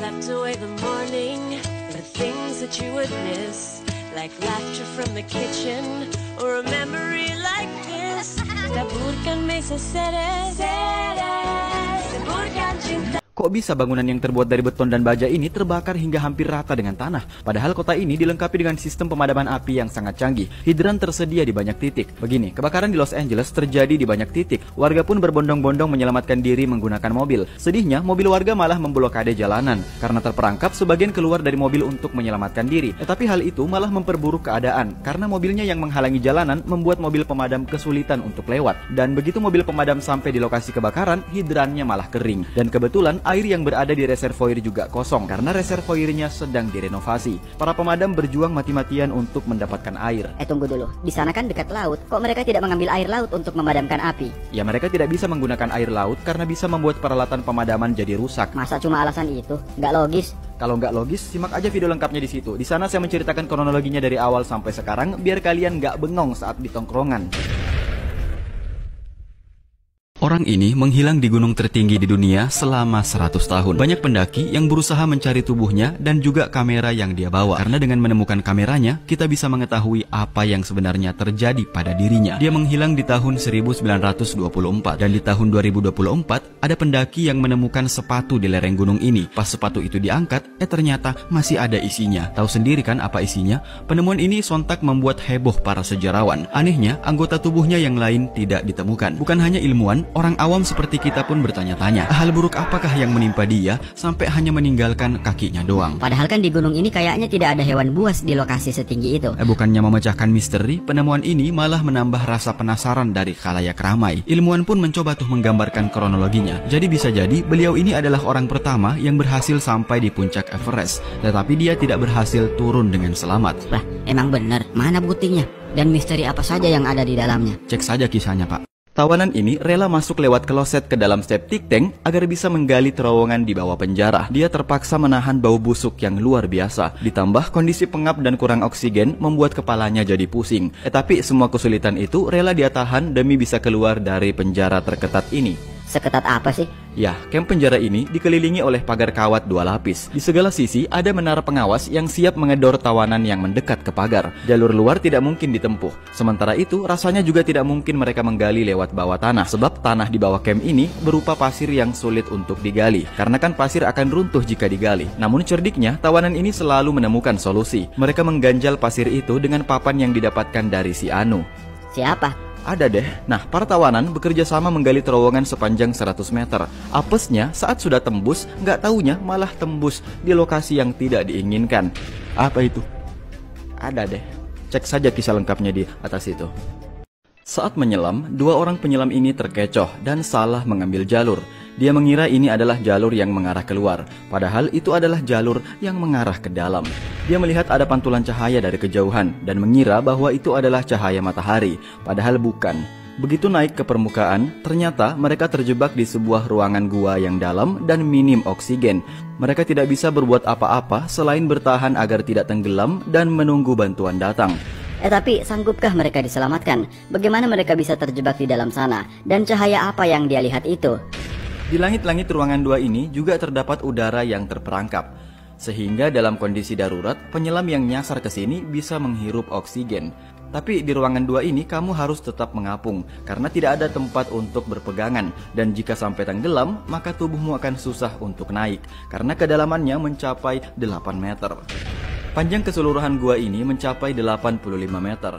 Slept away the morning, the things that you would miss, like laughter from the kitchen, or a memory like this. Taburkan mesa seres, taburkan cinta. Kok bisa bangunan yang terbuat dari beton dan baja ini terbakar hingga hampir rata dengan tanah? Padahal kota ini dilengkapi dengan sistem pemadaman api yang sangat canggih. Hidran tersedia di banyak titik. Begini, kebakaran di Los Angeles terjadi di banyak titik. Warga pun berbondong-bondong menyelamatkan diri menggunakan mobil. Sedihnya, mobil warga malah memblokade jalanan. Karena terperangkap, sebagian keluar dari mobil untuk menyelamatkan diri. Tapi hal itu malah memperburuk keadaan. Karena mobilnya yang menghalangi jalanan membuat mobil pemadam kesulitan untuk lewat. Dan begitu mobil pemadam sampai di lokasi kebakaran, hidrannya malah kering. Dan kebetulan, air yang berada di reservoir juga kosong karena reservoirnya sedang direnovasi. Para pemadam berjuang mati-matian untuk mendapatkan air. Tunggu dulu, di sana kan dekat laut. Kok mereka tidak mengambil air laut untuk memadamkan api? Ya mereka tidak bisa menggunakan air laut karena bisa membuat peralatan pemadaman jadi rusak. Masa cuma alasan itu? Nggak logis. Kalau nggak logis, simak aja video lengkapnya di situ. Di sana saya menceritakan kronologinya dari awal sampai sekarang biar kalian nggak bengong saat di tongkrongan. Orang ini menghilang di gunung tertinggi di dunia selama 100 tahun. Banyak pendaki yang berusaha mencari tubuhnya dan juga kamera yang dia bawa. Karena dengan menemukan kameranya, kita bisa mengetahui apa yang sebenarnya terjadi pada dirinya. Dia menghilang di tahun 1924 dan di tahun 2024 ada pendaki yang menemukan sepatu di lereng gunung ini. Pas sepatu itu diangkat, ternyata masih ada isinya. Tahu sendiri kan apa isinya? Penemuan ini sontak membuat heboh para sejarawan. Anehnya, anggota tubuhnya yang lain tidak ditemukan. Bukan hanya ilmuwan, orang awam seperti kita pun bertanya-tanya, hal buruk apakah yang menimpa dia sampai hanya meninggalkan kakinya doang? Padahal kan di gunung ini kayaknya tidak ada hewan buas di lokasi setinggi itu. Bukannya memecahkan misteri, penemuan ini malah menambah rasa penasaran dari khalayak ramai. Ilmuwan pun mencoba tuh menggambarkan kronologinya. Jadi bisa jadi beliau ini adalah orang pertama yang berhasil sampai di puncak Everest, tetapi dia tidak berhasil turun dengan selamat. Lah, emang bener? Mana buktinya? Dan misteri apa saja yang ada di dalamnya? Cek saja kisahnya, Pak. Tawanan ini rela masuk lewat kloset ke dalam septic tank agar bisa menggali terowongan di bawah penjara. Dia terpaksa menahan bau busuk yang luar biasa. Ditambah kondisi pengap dan kurang oksigen membuat kepalanya jadi pusing. Tapi semua kesulitan itu rela dia tahan demi bisa keluar dari penjara terketat ini. Seketat apa sih? Ya, kamp penjara ini dikelilingi oleh pagar kawat 2 lapis. Di segala sisi ada menara pengawas yang siap mengedor tawanan yang mendekat ke pagar. Jalur luar tidak mungkin ditempuh. Sementara itu, rasanya juga tidak mungkin mereka menggali lewat bawah tanah. Sebab tanah di bawah kamp ini berupa pasir yang sulit untuk digali. Karena kan pasir akan runtuh jika digali. Namun cerdiknya, tawanan ini selalu menemukan solusi. Mereka mengganjal pasir itu dengan papan yang didapatkan dari si Anu. Siapa? Ada deh. Nah, para tawanan bekerja sama menggali terowongan sepanjang 100 meter. Apesnya, saat sudah tembus, nggak taunya malah tembus di lokasi yang tidak diinginkan. Apa itu? Ada deh. Cek saja kisah lengkapnya di atas itu. Saat menyelam, 2 orang penyelam ini terkecoh dan salah mengambil jalur. Dia mengira ini adalah jalur yang mengarah keluar, padahal itu adalah jalur yang mengarah ke dalam. Dia melihat ada pantulan cahaya dari kejauhan dan mengira bahwa itu adalah cahaya matahari, padahal bukan. Begitu naik ke permukaan, ternyata mereka terjebak di sebuah ruangan gua yang dalam dan minim oksigen. Mereka tidak bisa berbuat apa-apa selain bertahan agar tidak tenggelam dan menunggu bantuan datang. Tapi sanggupkah mereka diselamatkan? Bagaimana mereka bisa terjebak di dalam sana? Dan cahaya apa yang dia lihat itu? Di langit-langit ruangan 2 ini juga terdapat udara yang terperangkap. Sehingga dalam kondisi darurat, penyelam yang nyasar ke sini bisa menghirup oksigen. Tapi di ruangan 2 ini kamu harus tetap mengapung karena tidak ada tempat untuk berpegangan. Dan jika sampai tenggelam, maka tubuhmu akan susah untuk naik karena kedalamannya mencapai 8 meter. Panjang keseluruhan gua ini mencapai 85 meter.